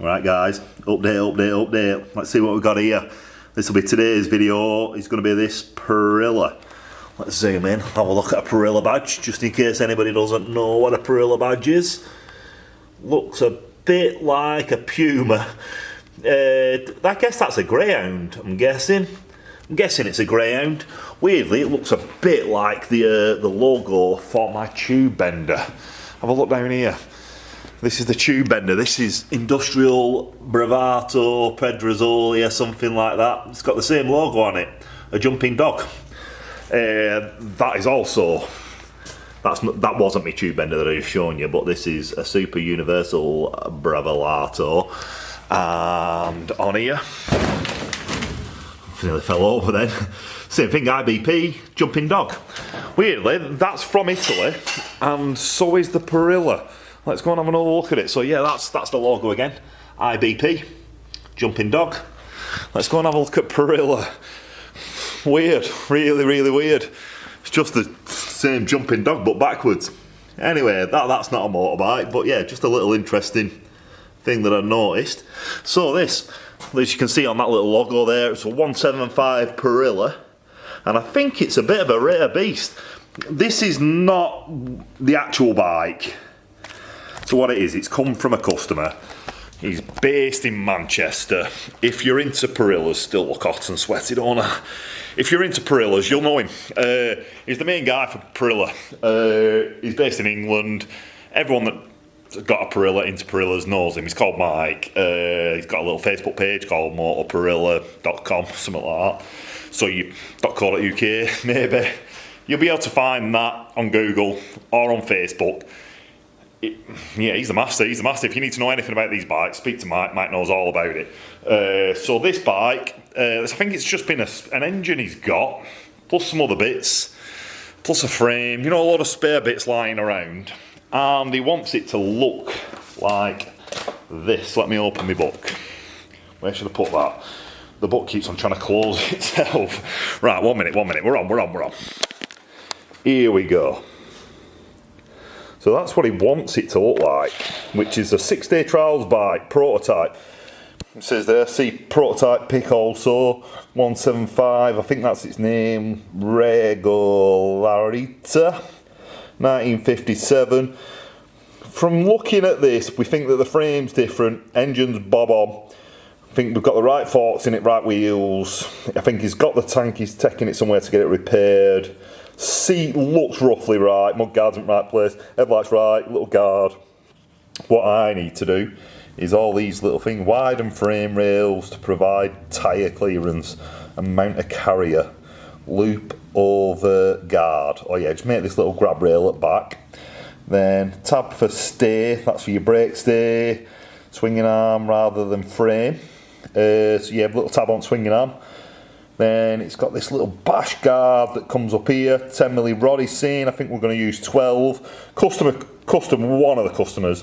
Right guys, update. Let's see what we've got here. This will be today's video. It's going to be this Parilla. Let's zoom in, have a look at a Parilla badge, just in case anybody doesn't know what a Parilla badge is. Looks a bit like a Puma. I guess that's a greyhound, I'm guessing. It's a greyhound. Weirdly, it looks a bit like the logo for my tube bender. Have a look down here. This is the tube bender. This is Industrial Bravato Pedrazzolia, something like that. It's got the same logo on it, a jumping dog. That is also, that wasn't my tube bender that I was showing you, but this is a Super Universal Bravelato. And on here, nearly fell over then. Same thing, IBP, jumping dog. Weirdly, that's from Italy, and so is the Parilla. Let's go and have another look at it. So yeah, that's the logo again. IBP, jumping dog. Let's go and have a look at Parilla. Weird, really weird. It's just the same jumping dog but backwards. Anyway, that's not a motorbike, but yeah, just a little interesting thing that I noticed. So this, as you can see on that little logo there, it's a 175 Parilla, and I think it's a bit of a rare beast. This is not the actual bike. So what it is, it's come from a customer. He's based in Manchester. If you're into Parillas, still look hot and sweaty, don't I? If you're into Parillas, you'll know him. He's the main guy for Parilla. He's based in England. Everyone that's got a Parilla, into Parillas, knows him. He's called Mike. He's got a little Facebook page called motorparilla.com, something like that. So .co.uk, maybe. You'll be able to find that on Google or on Facebook. Yeah, he's the master. If you need to know anything about these bikes, speak to Mike. Mike knows all about it. So this bike, I think it's just been an engine he's got, plus some other bits, plus a frame, you know, a lot of spare bits lying around. And he wants it to look like this. Let me open my book. Where should I put that? The book keeps on trying to close itself. Right, one minute. We're on. Here we go. So that's what he wants it to look like, which is a 6-day trials bike, prototype. It says there, see prototype pick also, 175, I think that's its name, Regolarita, 1957. From looking at this, we think that the frame's different, engine's bob-on. I think we've got the right forks in it, right wheels. I think he's got the tank, he's taking it somewhere to get it repaired. Seat looks roughly right, mudguard's in the right place, headlights right, little guard. What I need to do is all these little things, widen frame rails to provide tyre clearance and mount a carrier, loop over guard. Oh yeah, just make this little grab rail at back. Then tab for stay, that's for your brake stay, swinging arm rather than frame. So you have a little tab on swinging arm. Then it's got this little bash guard that comes up here, 10mm rod he's saying, I think we're going to use 12. One of the customers,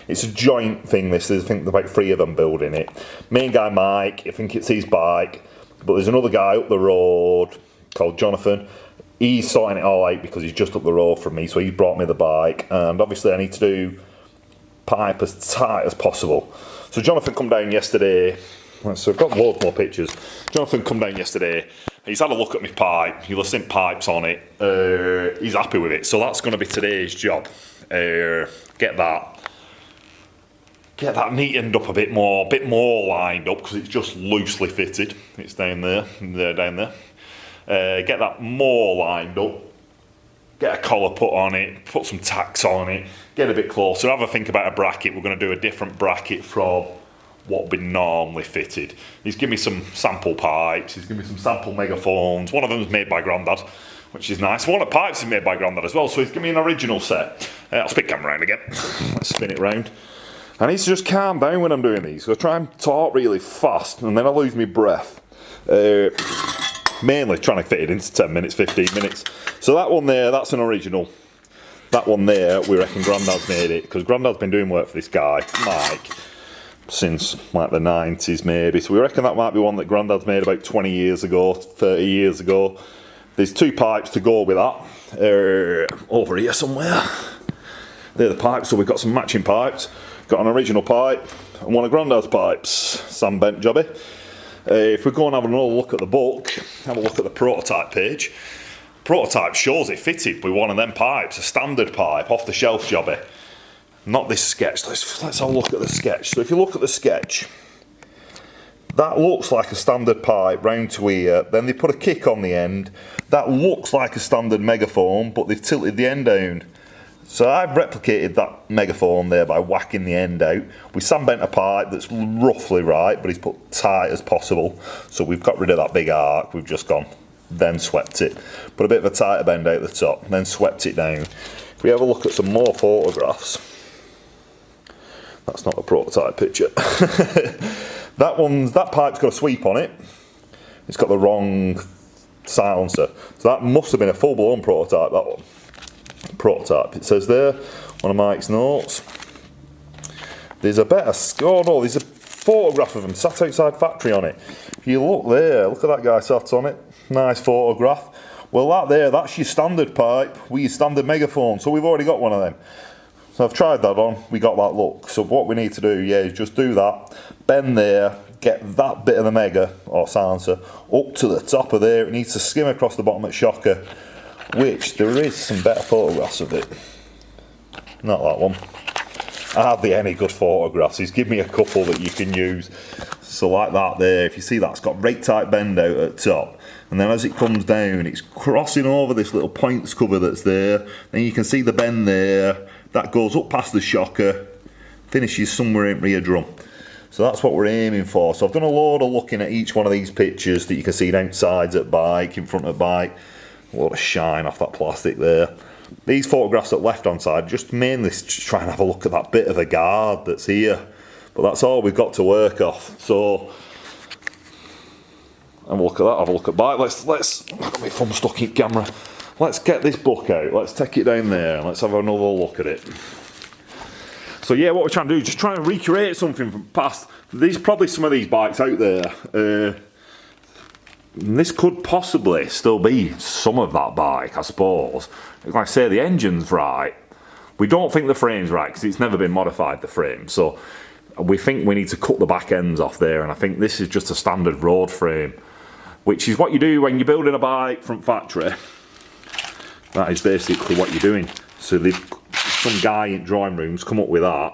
it's a joint thing this is, I think there's about 3 of them building it. Main guy Mike, I think it's his bike, but there's another guy up the road called Jonathan. He's sorting it all out because he's just up the road from me, so he's brought me the bike, and obviously I need to do pipe as tight as possible. So Jonathan come down yesterday. So I've got loads more pictures. Jonathan come down yesterday. He's had a look at my pipe. You'll have seen pipes on it. He's happy with it. So that's going to be today's job. Get that neatened up a bit more lined up because it's just loosely fitted. It's down there, down there. Get that more lined up. Get a collar put on it. Put some tacks on it. Get a bit closer. Have a think about a bracket. We're going to do a different bracket from what would be normally fitted. He's given me some sample pipes, he's given me some sample megaphones. One of them is made by Grandad, which is nice. One of the pipes is made by Grandad as well, so he's given me an original set. I'll spin camera around again. Let's spin it round. I need to just calm down when I'm doing these, so I try and talk really fast, and then I lose my breath. Mainly trying to fit it into 10 minutes, 15 minutes. So that one there, that's an original. That one there, we reckon Grandad's made it, because Grandad's been doing work for this guy, Mike, since like the 90s maybe. So we reckon that might be one that Grandad's made about 20 years ago, 30 years ago. There's 2 pipes to go with that. Over here somewhere. They're the pipes, so we've got some matching pipes. Got an original pipe, and one of Grandad's pipes, Sam bent jobby. If we go and have another look at the book, have a look at the prototype page. Prototype shows it fitted with one of them pipes, a standard pipe, off the shelf jobby. Not this sketch. Let's have a look at the sketch. So if you look at the sketch, that looks like a standard pipe round to here. Then they put a kick on the end. That looks like a standard megaphone, but they've tilted the end down. So I've replicated that megaphone there by whacking the end out. We sandbent a pipe that's roughly right, but he's put tight as possible. So we've got rid of that big arc. We've just gone, then swept it. Put a bit of a tighter bend out the top, then swept it down. If we have a look at some more photographs, that's not a prototype picture. That pipe's got a sweep on it. It's got the wrong silencer. So that must have been a full-blown prototype, that one. Prototype. It says there, one of Mike's notes. There's a better, oh no, there's a photograph of him sat outside factory on it. If you look there, look at that guy sat on it. Nice photograph. Well, that's your standard pipe with your standard megaphone. So we've already got one of them. So I've tried that on, we got that look. So what we need to do, is just do that, bend there, get that bit of the mega, or silencer, up to the top of there. It needs to skim across the bottom at shocker, which there is some better photographs of it. Not that one. Hardly any good photographs. He's given me a couple that you can use. So like that there, if you see that, it's got rake tight bend out at the top. And then as it comes down, it's crossing over this little points cover that's there. Then you can see the bend there. That goes up past the shocker, finishes somewhere in rear drum. So that's what we're aiming for. So I've done a load of looking at each one of these pictures that you can see down sides at bike, in front of bike. A lot of shine off that plastic there. These photographs at left hand side, just mainly just try and have a look at that bit of a guard that's here. But that's all we've got to work off. So have a look at that, have a look at bike. Let's I've got my thumb stuck in camera. Let's get this book out, let's take it down there and let's have another look at it. So yeah, what we're trying to do is just try and recreate something from past. There's probably some of these bikes out there. This could possibly still be some of that bike, I suppose. Like I say, the engine's right. We don't think the frame's right because it's never been modified, the frame. So we think we need to cut the back ends off there, and I think this is just a standard road frame, which is what you do when you're building a bike from factory. That is basically what you're doing. So some guy in drawing rooms come up with that,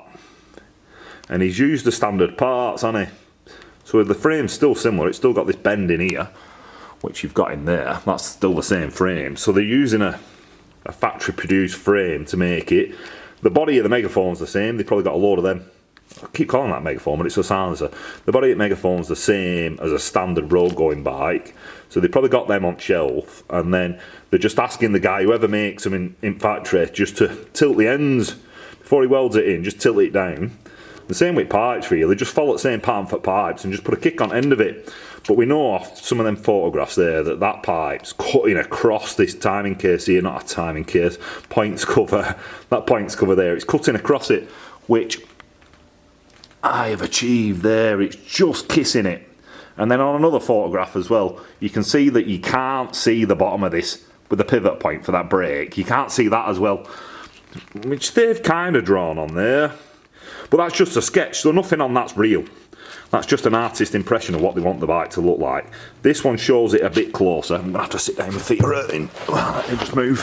and he's used the standard parts, hasn't he? So the frame's still similar. It's still got this bend in here, which you've got in there. That's still the same frame. So they're using a factory produced frame to make it. The body of the megaphone's the same. They've probably got a load of them. I keep calling that megaphone, but it's a silencer. The body of the megaphone's the same as a standard road going bike. So they probably got them on shelf, and then they're just asking the guy, whoever makes them in factory, just to tilt the ends before he welds it in, just tilt it down. The same with pipes really, just follow the same pattern for pipes and just put a kick on end of it. But we know off some of them photographs there that pipe's cutting across this timing case here, not a timing case, points cover. That points cover there, it's cutting across it, which I have achieved there. It's just kissing it. And then on another photograph as well, you can see that you can't see the bottom of this with the pivot point for that brake. You can't see that as well, which they've kind of drawn on there. But that's just a sketch, so nothing on that's real. That's just an artist impression of what they want the bike to look like. This one shows it a bit closer. I'm going to have to sit down, my feet are hurting. Let me just move.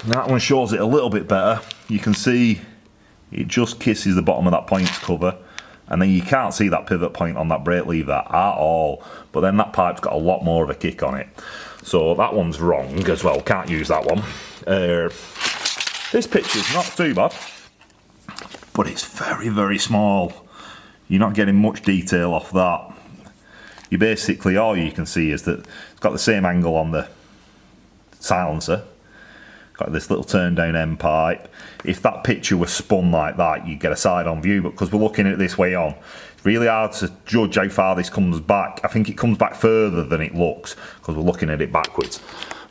That one shows it a little bit better. You can see it just kisses the bottom of that points cover. And then you can't see that pivot point on that brake lever at all. But then that pipe's got a lot more of a kick on it. So that one's wrong as well. Can't use that one. This picture's not too bad, but it's very, very small. You're not getting much detail off that. You basically, all you can see is that it's got the same angle on the silencer. Got this little turn down end pipe. If that picture was spun like that, you'd get a side on view, but because we're looking at it this way on, it's really hard to judge how far this comes back. I think it comes back further than it looks because we're looking at it backwards.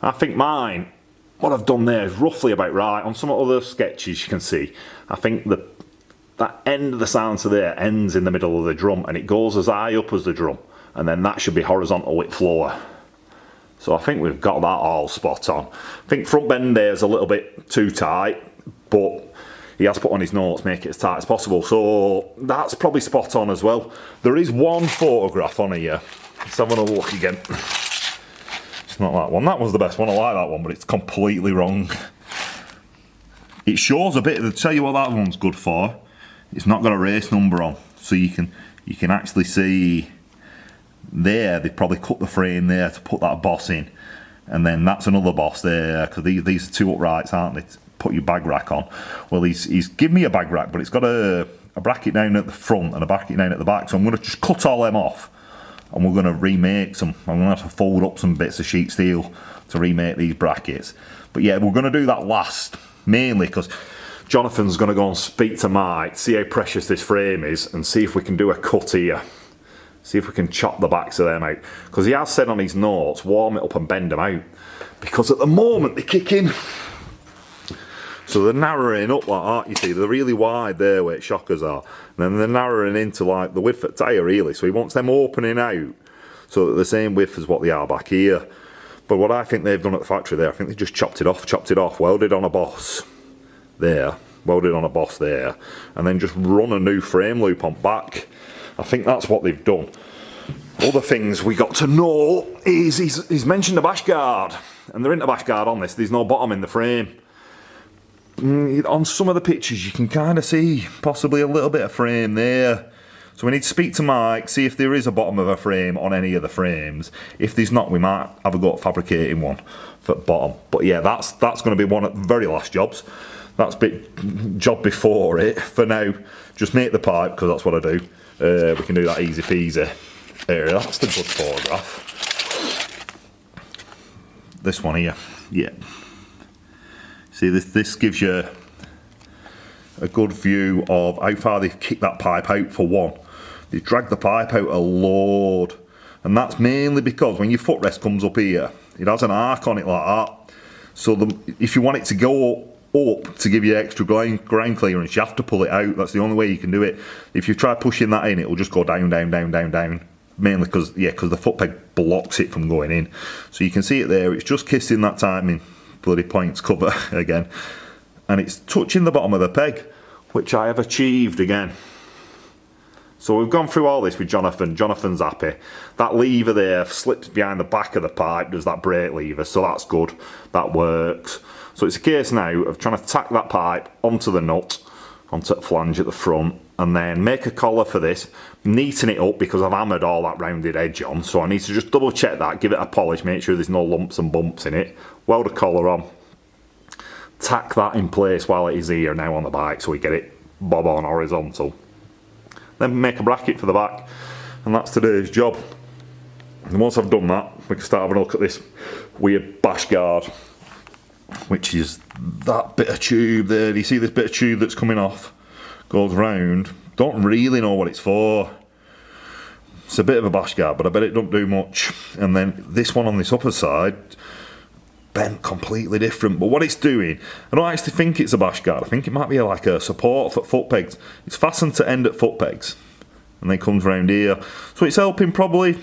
I think mine, what I've done there is roughly about right. On some other sketches you can see, I think that end of the silencer there ends in the middle of the drum and it goes as high up as the drum, and then that should be horizontal with floor. So I think we've got that all spot on. I think front bend there is a little bit too tight, but he has put on his notes, make it as tight as possible. So that's probably spot on as well. There is one photograph on here. Let's have a look again. It's not that one. That was the best one. I like that one, but it's completely wrong. It shows a bit. I'll tell you what that one's good for. It's not got a race number on, so you can actually see there. They've probably cut the frame there to put that boss in, and then that's another boss there, because these are two uprights, aren't they? To put your bag rack on. Well, he's given me a bag rack, but it's got a bracket down at the front and a bracket down at the back. So I'm going to just cut all them off, and we're going to remake some. I'm going to have to fold up some bits of sheet steel to remake these brackets. But yeah, we're going to do that last, mainly because Jonathan's going to go and speak to Mike, see how precious this frame is, and see if we can do a cut here. See if we can chop the backs of them out. Because he has said on his notes, warm it up and bend them out. Because at the moment they're kicking. So they're narrowing up like that, you see. They're really wide there where shockers are. And then they're narrowing into like the width of the tyre really. So he wants them opening out so that they're the same width as what they are back here. But what I think they've done at the factory there, I think they just chopped it off, welded on a boss there, welded on a boss there, and then just run a new frame loop on back. I think that's what they've done. Other things we got to know is he's mentioned the bash guard, and there isn't a bash guard on this. There's no bottom in the frame. On some of the pictures you can kind of see possibly a little bit of frame there. So we need to speak to Mike, see if there is a bottom of a frame on any of the frames. If there's not, we might have a go at fabricating one for bottom. But yeah, that's going to be one of the very last jobs. That's job before it. For now, just make the pipe, because that's what I do. We can do that easy peasy. There, that's the good photograph. This one here, yeah. See, this gives you a good view of how far they've kicked that pipe out for one. They've dragged the pipe out a load. And that's mainly because when your footrest comes up here, it has an arc on it like that. So if you want it to go up to give you extra ground clearance, you have to pull it out. That's the only way you can do it. If you try pushing that in, it will just go down, down, down, down, down. Mainly because the foot peg blocks it from going in. So you can see it there, it's just kissing that timing bloody points cover again. And it's touching the bottom of the peg, which I have achieved again. So we've gone through all this with Jonathan. Jonathan's happy. That lever there slips behind the back of the pipe, does that brake lever, so that's good. That works. So it's a case now of trying to tack that pipe onto the nut, onto the flange at the front, and then make a collar for this, neaten it up because I've hammered all that rounded edge on, so I need to just double check that, give it a polish, make sure there's no lumps and bumps in it, weld a collar on, tack that in place while it is here now on the bike so we get it bob on horizontal. Then make a bracket for the back, and that's today's job. And once I've done that, we can start having a look at this weird bash guard, which is that bit of tube there. Do you see this bit of tube that's coming off? Goes round. Don't really know what it's for. It's a bit of a bash guard, but I bet it don't do much. And then this one on this upper side, bent completely different. But what it's doing, I don't actually think it's a bash guard. I think it might be like a support for foot pegs. It's fastened to end at foot pegs, and then comes round here. So it's helping probably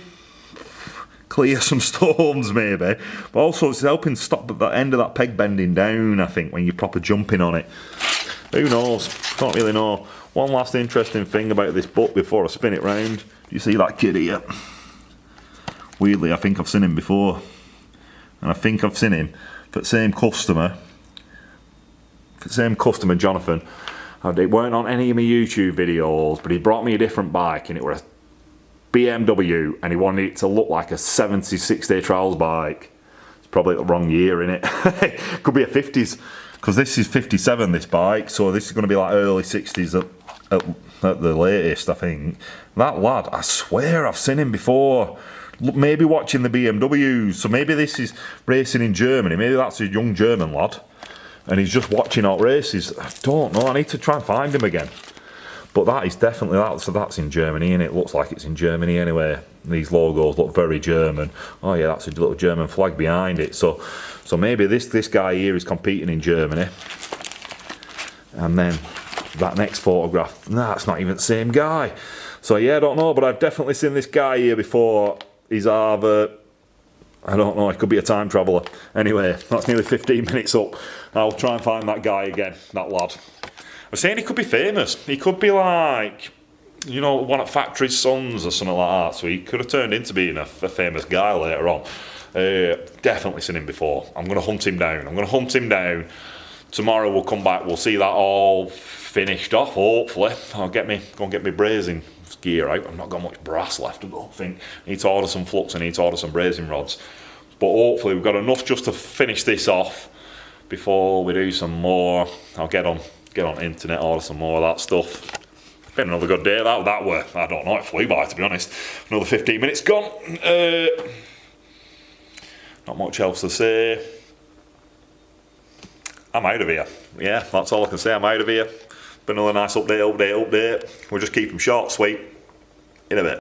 clear some stones maybe, but also it's helping stop the end of that peg bending down, I think, when you're proper jumping on it. Who knows? Can't really know. One last interesting thing about this butt before I spin it round. Do you see that kid here? Weirdly, I think I've seen him before. And I think I've seen him for the same customer. Jonathan. It weren't on any of my YouTube videos, but he brought me a different bike, and it was a BMW, and he wanted it to look like a 76-day trials bike. It's probably the wrong year in it. Could be a 50s, because this is 57, this bike, so this is going to be like early 60s at the latest, I think. That lad, I swear I've seen him before. Maybe watching the BMWs, so maybe this is racing in Germany, maybe that's a young German lad, and he's just watching out races. I don't know, I need to try and find him again. But that is definitely that, so that's in Germany, and it looks like it's in Germany anyway. These logos look very German. Oh yeah, that's a little German flag behind it. So maybe this guy here is competing in Germany. And then that next photograph, nah, it's not even the same guy. So yeah, I don't know, but I've definitely seen this guy here before. He's either, I don't know, he could be a time traveller. Anyway, that's nearly 15 minutes up. I'll try and find that guy again, that lad. We're saying he could be famous. He could be like, you know, one of Factory's sons or something like that. So he could have turned into being a famous guy later on. Definitely seen him before. I'm going to hunt him down. Tomorrow we'll come back. We'll see that all finished off. Hopefully, I'll go and get my brazing gear out. I've not got much brass left, I don't think. I need to order some flux. I need to order some brazing rods. But hopefully we've got enough just to finish this off before we do some more. I'll get on internet, order some more of that stuff. Been another good day. That were, I don't know, it flew by, to be honest. Another 15 minutes gone. Not much else to say. I'm out of here. Yeah, that's all I can say. I'm out of here. Been another nice update. We'll just keep them short, sweet. In a bit.